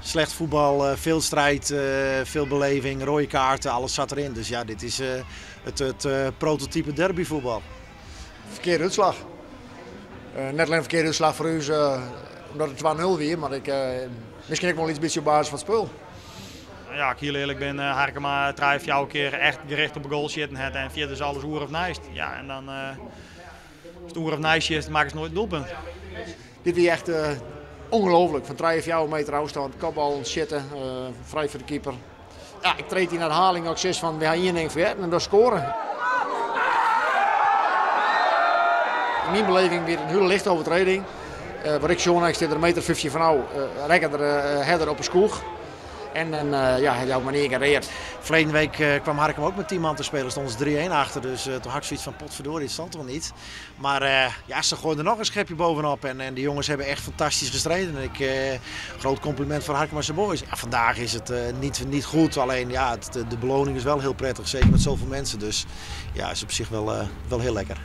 Slecht voetbal, veel strijd, veel beleving, rode kaarten, alles zat erin. Dus ja, dit is het prototype derbyvoetbal. Verkeerde uitslag. Net alleen een verkeerde uitslag voor u, omdat het 2-0 weer, maar misschien ook wel iets beetje op basis van het spel. Ja, ik heel eerlijk ben, Harkema drijft jou een keer echt gericht op een goal zitten en via dus alles oer of nijst. Ja, en dan als het oer of nijst is, dan maken ze nooit een doelpunt. Dit is echt ongelooflijk. Van 3 meter afstand, kopbal, zitten, vrij voor de keeper. Ja, ik treed hier naar de herhaling ook 6 van we gaan hier vergeten en door scoren. In mijn beleving weer een hele lichte overtreding. Waar ik zo'n er een meter 50 van nou, rekken er herder op een skoeg. En dan hij had manier gereerd. Verleden week kwam Harkema ook met 10 man te spelen, stonden ze 3-1 achter. Dus toen had ik zoiets van potverdorie, het stond toch niet. Maar ze gooiden er nog een schepje bovenop en de jongens hebben echt fantastisch gestreden. Groot compliment voor Harkema's boys. Ja, vandaag is het niet goed, alleen ja, de beloning is wel heel prettig, zeker met zoveel mensen. Dus ja, is op zich wel heel lekker.